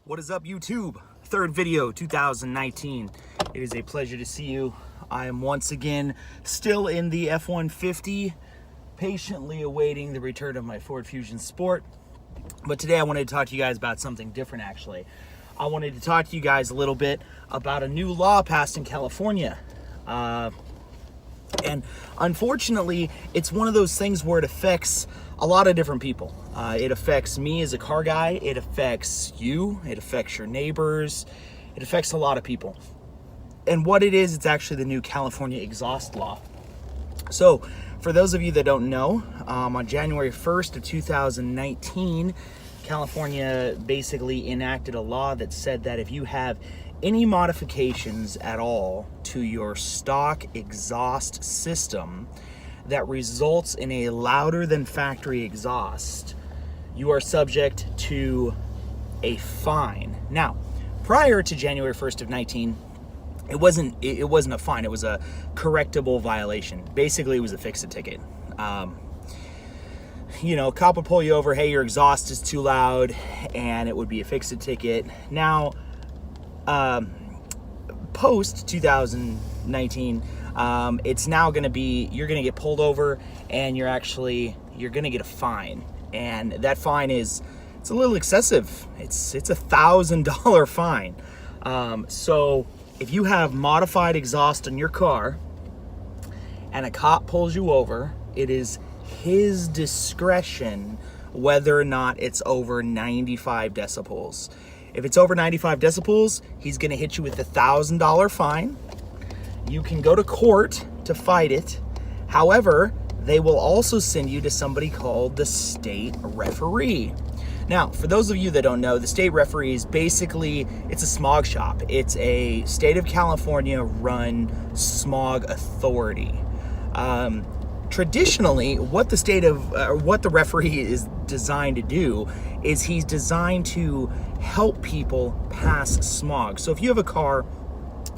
What is up, YouTube? Third video, 2019. It is a pleasure to see you. I am once again still in the F-150, patiently awaiting the return of my Ford Fusion Sport. But today I wanted to talk to you guys about something different, actually. I wanted to talk to you guys a little bit about a new law passed in California. And unfortunately, it's one of those things where it affects a lot of different people. It affects me as a car guy, it affects you, it affects your neighbors, it affects a lot of people. And what it is, it's actually the new California exhaust law. So, for those of you that don't know, on January 1st of 2019, California basically enacted a law that said that if you have any modifications at all to your stock exhaust system that results in a louder than factory exhaust, you are subject to a fine. Now, prior to January 1st of 19, it wasn't a fine, it was a correctable violation. Basically, it was a fix-it ticket. Cop would pull you over, hey, your exhaust is too loud, and it would be a fix-it ticket. Now, post 2019, it's now going to be, you're going to get pulled over and you're going to get a fine. And that fine it's a little excessive. It's $1,000 fine. So if you have modified exhaust on your car and a cop pulls you over, it is his discretion whether or not it's over 95 decibels. If it's over 95 decibels, he's going to hit you with a $1,000 fine. You can go to court to fight it. However, they will also send you to somebody called the state referee. Now, for those of you that don't know, the state referee is basically, it's a smog shop. It's a state of California run smog authority. Traditionally, what the referee is designed to do is he's designed to help people pass smog. So if you have a car,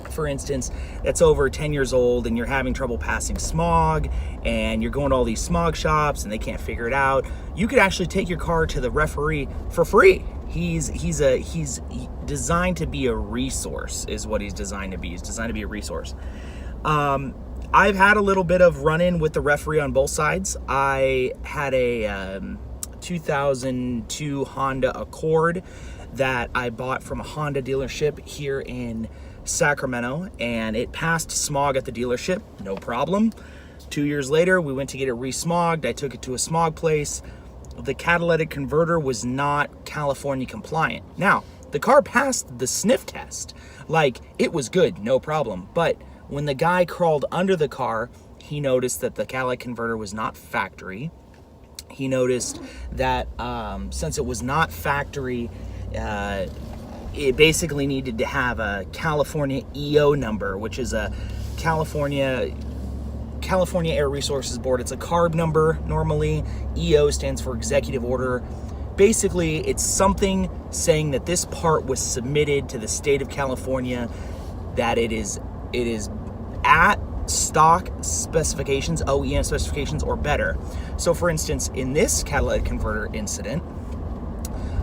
for instance, that's over 10 years old and you're having trouble passing smog and you're going to all these smog shops and they can't figure it out, you could actually take your car to the referee for free. He's designed to be a resource, is what he's designed to be. He's designed to be a resource. I've had a little bit of run-in with the referee on both sides. I had a 2002 Honda Accord that I bought from a Honda dealership here in Sacramento, and it passed smog at the dealership, no problem. 2 years later, we went to get it re-smogged. I took it to a smog place. The catalytic converter was not California compliant. Now, the car passed the sniff test. Like, it was good, no problem. But when the guy crawled under the car, he noticed that the catalytic converter was not factory. He noticed that since it was not factory, it basically needed to have a California EO number, which is a California Air Resources Board. It's a CARB number normally. EO stands for Executive Order. Basically, it's something saying that this part was submitted to the state of California, that it is at stock specifications, OEM specifications, or better. So for instance, in this catalytic converter incident,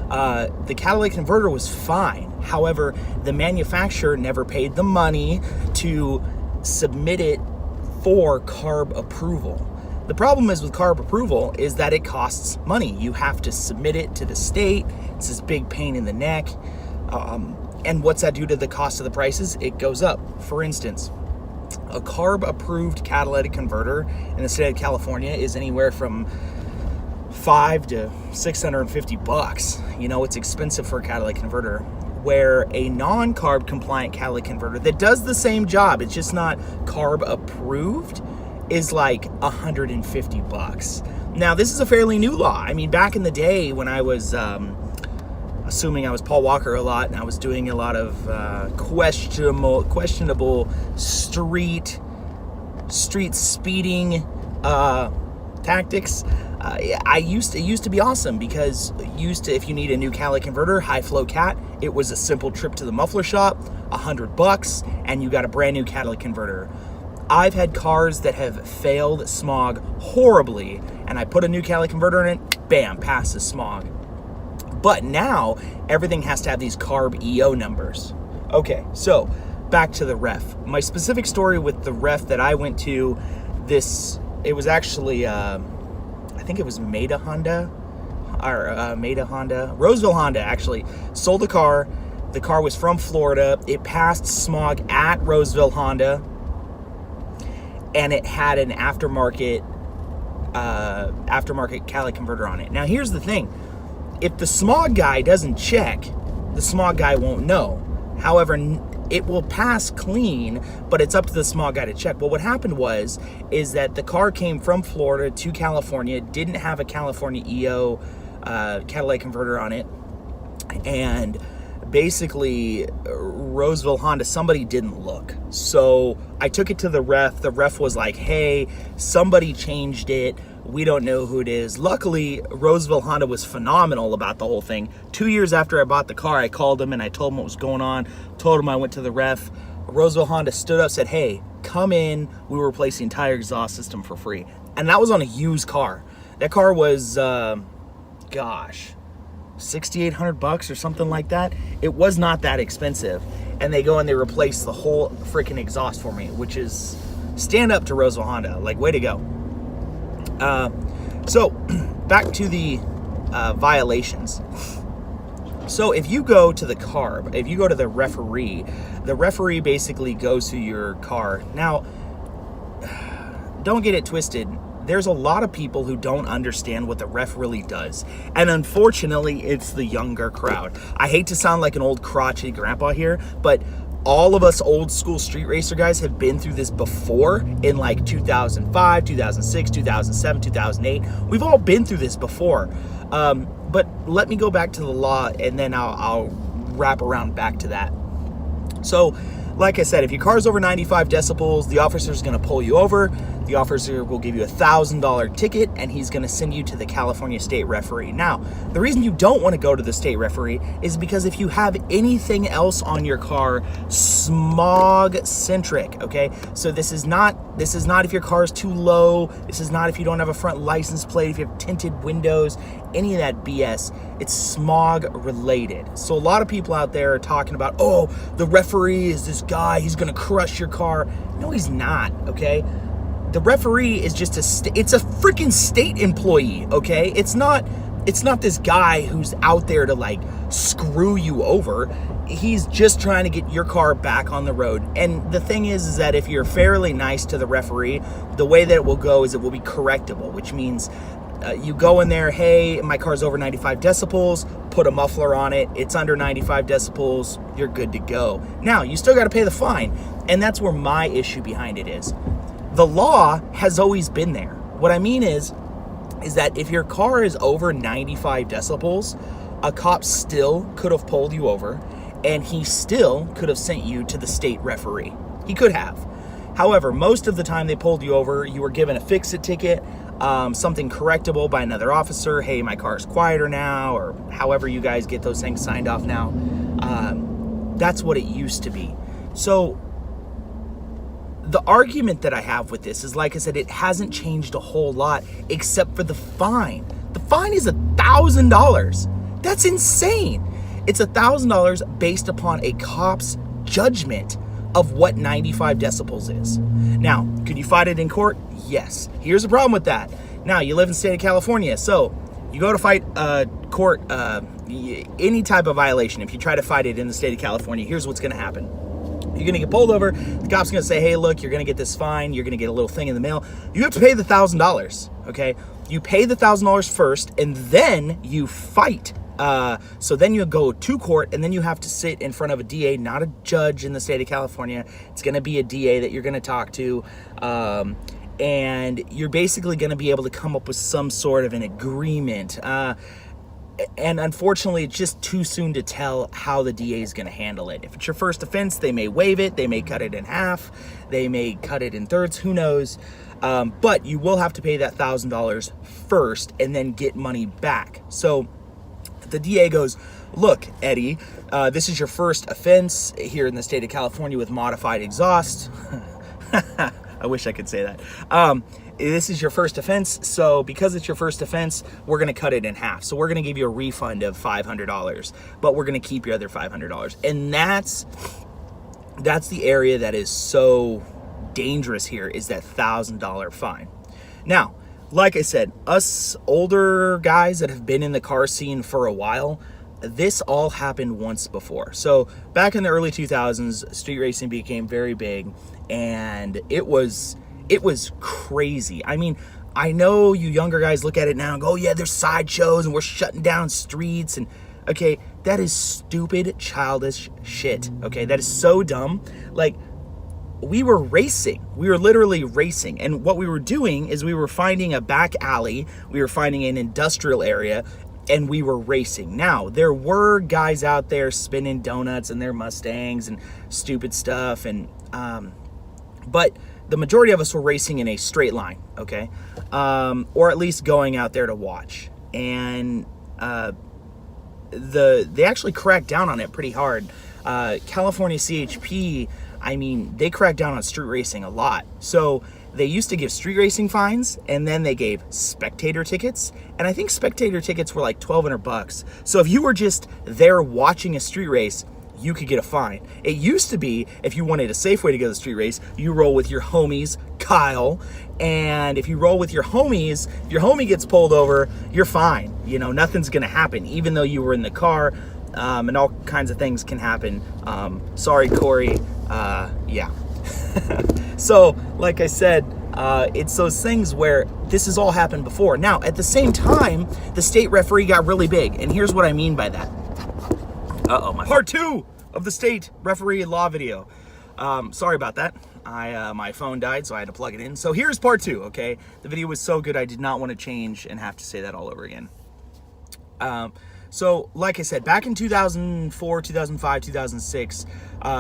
the catalytic converter was fine. However, the manufacturer never paid the money to submit it for CARB approval. The problem is with CARB approval is that it costs money. You have to submit it to the state. It's this big pain in the neck. And what's that do to the cost of the prices? It goes up. For instance, a CARB approved catalytic converter in the state of California is anywhere from $500 to $650. It's expensive for a catalytic converter. Where a non-CARB compliant catalytic converter that does the same job, it's just not CARB approved, is like $150. Now, this is a fairly new law. I mean, back in the day when I was assuming I was Paul Walker a lot, and I was doing a lot of questionable street speeding tactics. It used to be awesome because if you need a new catalytic converter, high flow cat, it was a simple trip to the muffler shop, $100, and you got a brand new catalytic converter. I've had cars that have failed smog horribly, and I put a new catalytic converter in it, bam, passes smog. But now everything has to have these carb EO numbers. Okay, so back to the ref. My specific story with the ref that I went to, it was actually, I think it was Roseville Honda actually sold the car. The car was from Florida. It passed smog at Roseville Honda, and it had an aftermarket catalytic converter on it. Now here's the thing. If the smog guy doesn't check, the smog guy won't know. However, it will pass clean, but it's up to the smog guy to check. Well, what happened is that the car came from Florida to California, didn't have a California EO catalytic converter on it, and basically Roseville Honda, somebody didn't look. So I took it to the ref. The ref was like, hey, somebody changed it. We don't know who it is. Luckily, Roseville Honda was phenomenal about the whole thing. 2 years after I bought the car, I called him and I told him what was going on. Told him I went to the ref. Roseville Honda stood up, said, hey, come in. We will replace the entire exhaust system for free. And that was on a used car. That car was, $6,800 or something like that. It was not that expensive. And they go and they replace the whole freaking exhaust for me, which is stand up to Roseville Honda. Like, way to go. So back to the violations. So if you go to the carb, if you go to the referee basically goes to your car. Now, don't get it twisted. There's a lot of people who don't understand what the ref really does. And unfortunately, it's the younger crowd. I hate to sound like an old crotchety grandpa here, but all of us old school street racer guys have been through this before in like 2005, 2006, 2007, 2008. We've all been through this before. But let me go back to the law and then I'll wrap around back to that. So, like I said, if your car's over 95 decibels, the officer's gonna pull you over. The officer will give you a $1,000 ticket and he's gonna send you to the California state referee. Now, the reason you don't wanna go to the state referee is because if you have anything else on your car, smog centric, okay? So this is not if your car is too low. This is not if you don't have a front license plate, if you have tinted windows, any of that BS. It's smog related. So a lot of people out there are talking about, oh, the referee is this guy, he's gonna crush your car. No, he's not, okay? The referee is just it's a freaking state employee, okay? It's not this guy who's out there to like screw you over. He's just trying to get your car back on the road. And the thing is that if you're fairly nice to the referee, the way that it will go is it will be correctable, which means you go in there, hey, my car's over 95 decibels, put a muffler on it, it's under 95 decibels, you're good to go. Now, you still got to pay the fine, and that's where my issue behind it is. The law has always been there. What I mean is that if your car is over 95 decibels, a cop still could have pulled you over, and he still could have sent you to the state referee. He could have. However, most of the time they pulled you over, you were given a fix-it ticket, something correctable by another officer. Hey, my car's quieter now, or however you guys get those things signed off now. That's what it used to be. So the argument that I have with this is, like I said, it hasn't changed a whole lot except for the fine. The fine is $1,000. That's insane. It's $1,000 based upon a cop's judgment of what 95 decibels is. Now, could you fight it in court? Yes. Here's the problem with that. Now, you live in the state of California, so you go to fight court, any type of violation. If you try to fight it in the state of California, here's what's going to happen. You're going to get pulled over. The cop's going to say, hey, look, you're going to get this fine. You're going to get a little thing in the mail. You have to pay the $1,000, okay? You pay the $1,000 first, and then you fight. So then you go to court, and then you have to sit in front of a DA, not a judge in the state of California. It's going to be a DA that you're going to talk to. And you're basically going to be able to come up with some sort of an agreement. And unfortunately, it's just too soon to tell how the DA is going to handle it. If it's your first offense, they may waive it. They may cut it in half. They may cut it in thirds. Who knows? But you will have to pay that $1,000 first and then get money back. So the DA goes, look, Eddie, this is your first offense here in the state of California with modified exhaust. I wish I could say that. this is your first offense, so because it's your first offense, we're going to cut it in half. So we're going to give you a refund of $500, but we're going to keep your other $500. And that's the area that is so dangerous here, is that $1,000 fine. Now, like I said, us older guys that have been in the car scene for a while, this all happened once before. So back in the early 2000s, street racing became very big, and it was crazy. I mean, I know you younger guys look at it now and go, oh, yeah, there's sideshows and we're shutting down streets. And okay, that is stupid, childish shit. Okay, that is so dumb. Like, we were racing. We were literally racing. And what we were doing is we were finding a back alley. We were finding an industrial area, and we were racing. Now, there were guys out there spinning donuts in their Mustangs and stupid stuff. And, but the majority of us were racing in a straight line, okay? Or at least going out there to watch. And they actually cracked down on it pretty hard. California CHP, I mean, they cracked down on street racing a lot. So they used to give street racing fines, and then they gave spectator tickets. And I think spectator tickets were like $1,200. So if you were just there watching a street race, you could get a fine. It used to be, if you wanted a safe way to go to the street race, you roll with your homies, Kyle, and if you roll with your homies, if your homie gets pulled over, you're fine. You know, nothing's gonna happen, even though you were in the car, and all kinds of things can happen. Sorry, Corey, yeah. So, like I said, it's those things where this has all happened before. Now, at the same time, the state referee got really big, and here's what I mean by that. Part 2 of the state referee law video. Sorry about that. My phone died, so I had to plug it in. So here's part 2, okay? The video was so good, I did not want to change and have to say that all over again. So, like I said, back in 2004, 2005, 2006,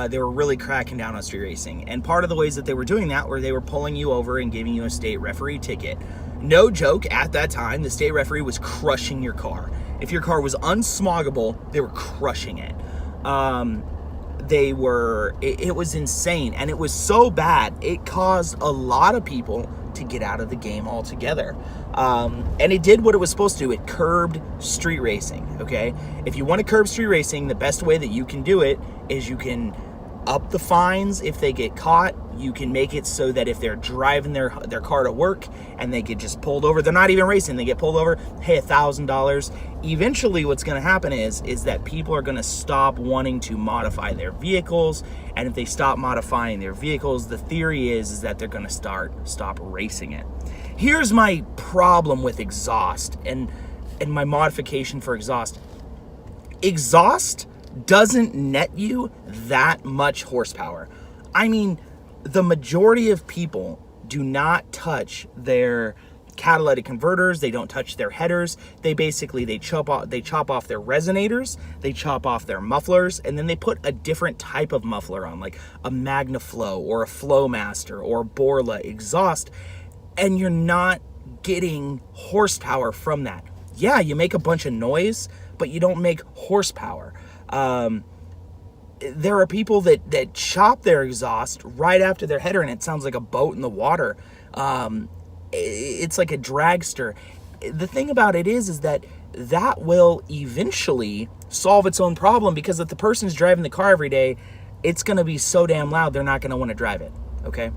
they were really cracking down on street racing. And part of the ways that they were doing that were they were pulling you over and giving you a state referee ticket. No joke, at that time, the state referee was crushing your car. If your car was unsmoggable, they were crushing it. It was insane. And it was so bad, it caused a lot of people to get out of the game altogether. And it did what it was supposed to do. It curbed street racing, okay? If you want to curb street racing, the best way that you can do it is you can up the fines if they get caught. You can make it so that if they're driving their car to work and they get just pulled over, they're not even racing, they get pulled over, hey, $1,000. Eventually what's going to happen is that people are going to stop wanting to modify their vehicles. And if they stop modifying their vehicles, the theory is that they're going to stop racing it. Here's my problem with exhaust and my modification for exhaust. Exhaust doesn't net you that much horsepower. I mean, the majority of people do not touch their catalytic converters. They don't touch their headers. They chop off their resonators, they chop off their mufflers, and then they put a different type of muffler on, like a MagnaFlow or a Flowmaster or Borla exhaust, and you're not getting horsepower from that. Yeah, you make a bunch of noise, but you don't make horsepower. There are people that chop their exhaust right after their header, and it sounds like a boat in the water. It's like a dragster. The thing about it is that will eventually solve its own problem, because if the person's driving the car every day, it's going to be so damn loud, they're not going to want to drive it, okay?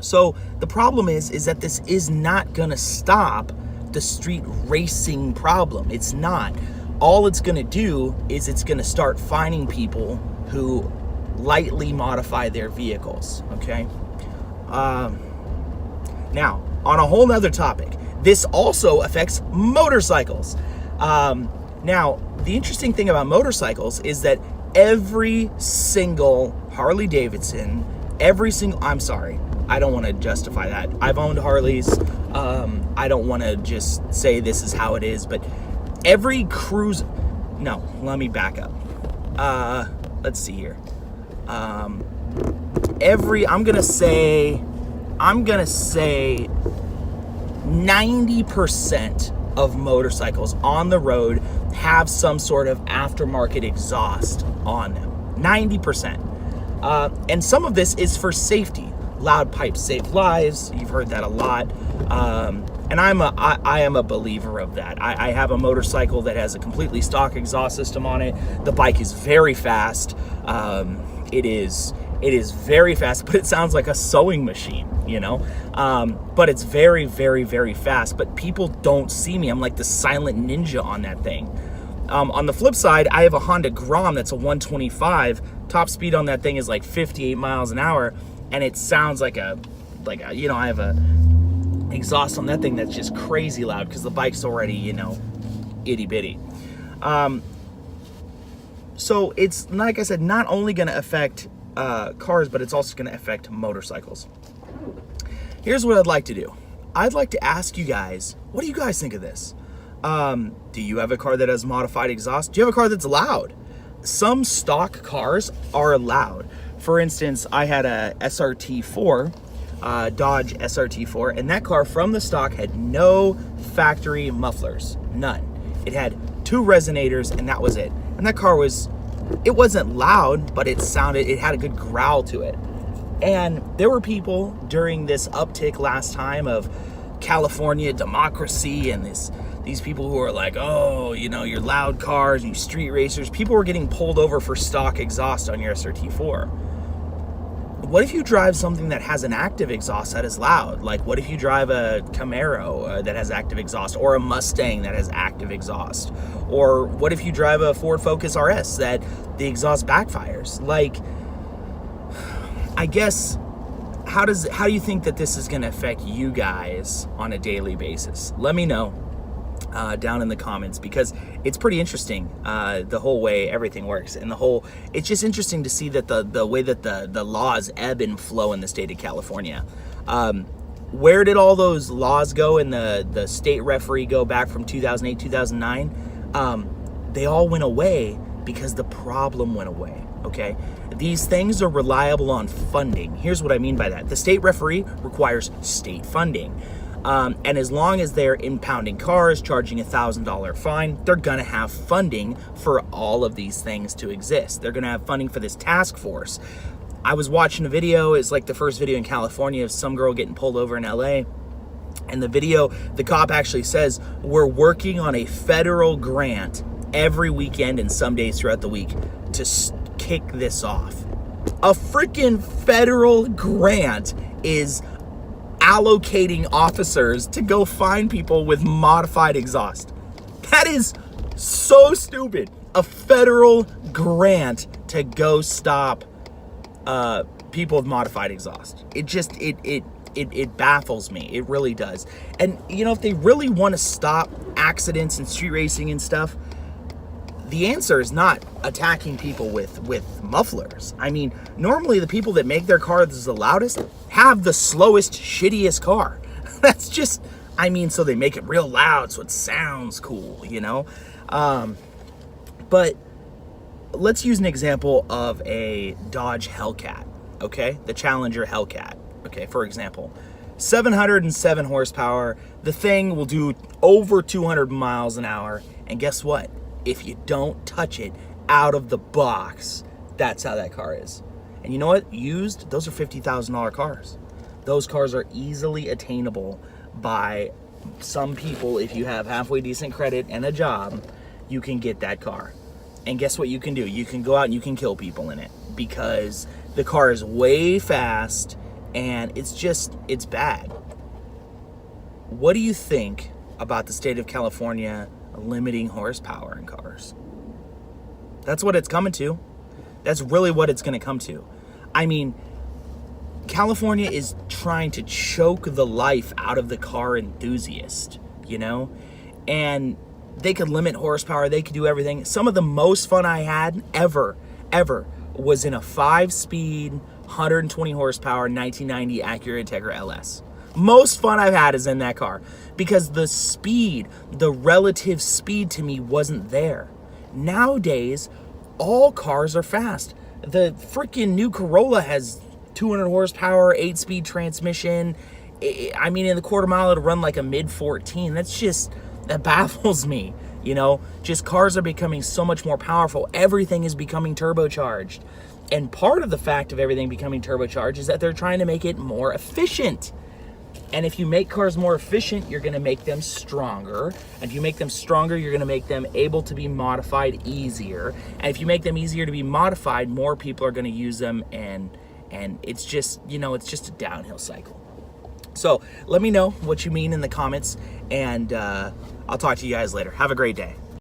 So the problem is that this is not going to stop the street racing problem. It's not. All it's going to do is it's going to start finding people who lightly modify their vehicles, okay? Now, on a whole nother topic, this also affects motorcycles. Now, the interesting thing about motorcycles is that every single Harley Davidson, I'm sorry, I don't want to justify that. I've owned Harleys. I don't want to just say this is how it is, but every no, let me back up. Let's see here. I'm gonna say 90% of motorcycles on the road have some sort of aftermarket exhaust on them. 90%. And some of this is for safety. loud pipes save lives. You've heard that a lot. And I am a believer of that. I have a motorcycle that has a completely stock exhaust system on it. The bike is very fast. It is very fast, but it sounds like a sewing machine, you know? But it's very, very, very fast. But people don't see me. I'm like the silent ninja on that thing. On the flip side, I have a Honda Grom that's a 125. Top speed on that thing is like 58 miles an hour, and it sounds like a you know, I have a exhaust on that thing that's just crazy loud because the bike's already, you know, itty bitty. So it's, like I said, not only going to affect cars, but it's also going to affect motorcycles. Here's what I'd like to do. I'd like to ask you guys, what do you guys think of this? Do you have a car that has modified exhaust? Do you have a car that's loud? Some stock cars are loud. For instance, I had a SRT4, Dodge SRT4, and that car from the stock had no factory mufflers, none. It had 2 resonators, and that was it. And that car it wasn't loud, but it had a good growl to it. And there were people during this uptick last time of California democracy and these people who are like, oh, you know, your loud cars, you street racers. People were getting pulled over for stock exhaust on your SRT4. What if you drive something that has an active exhaust that is loud? Like, what if you drive a Camaro that has active exhaust, or a Mustang that has active exhaust? Or what if you drive a Ford Focus RS that the exhaust backfires? Like, I guess, how do you think that this is going to affect you guys on a daily basis? Let me know down in the comments, because it's pretty interesting, the whole way everything works, and it's just interesting to see that the way that the laws ebb and flow in the state of California. Where did all those laws go and the state referee go back from 2008, 2009? They all went away because the problem went away. Okay, these things are reliable on funding. Here's what I mean by that. The state referee requires state funding. And as long as they're impounding cars, charging $1,000 fine, they're gonna have funding for all of these things to exist. They're gonna have funding for this task force. I was watching a video, it's like the first video in California of some girl getting pulled over in LA. And the video, the cop actually says, we're working on a federal grant every weekend and some days throughout the week to kick this off. A freaking federal grant is allocating officers to go find people with modified exhaust. That is so stupid. A federal grant to go stop people with modified exhaust. It baffles me. It really does. And you know, if they really want to stop accidents and street racing and stuff, the answer is not attacking people with mufflers. I mean, normally the people that make their cars the loudest have the slowest, shittiest car. That's just, I mean, so they make it real loud so it sounds cool, you know? But let's use an example of a Dodge Hellcat, okay? The Challenger Hellcat, okay, for example. 707 horsepower. The thing will do over 200 miles an hour. And guess what? If you don't touch it out of the box, that's how that car is. And you know what? Used, those are $50,000 cars. Those cars are easily attainable by some people. If you have halfway decent credit and a job, you can get that car. And guess what you can do? You can go out and you can kill people in it, because the car is way fast and it's bad. What do you think about the state of California limiting horsepower in cars? That's what it's coming to. That's really what it's going to come to. I mean, California is trying to choke the life out of the car enthusiast, you know? And they could limit horsepower, they could do everything. Some of the most fun I had ever was in a 5-speed, 120 horsepower 1990 Acura Integra LS. Most fun I've had is in that car, because the speed, the relative speed to me wasn't there. Nowadays, all cars are fast. The freaking new Corolla has 200 horsepower, 8-speed transmission. I mean, in the quarter mile, it'll run like a mid-14. That baffles me. You know, just cars are becoming so much more powerful. Everything is becoming turbocharged. And part of the fact of everything becoming turbocharged is that they're trying to make it more efficient. And if you make cars more efficient, you're going to make them stronger. And if you make them stronger, you're going to make them able to be modified easier. And if you make them easier to be modified, more people are going to use them. And it's just, you know, it's just a downhill cycle. So let me know what you mean in the comments, and I'll talk to you guys later. Have a great day.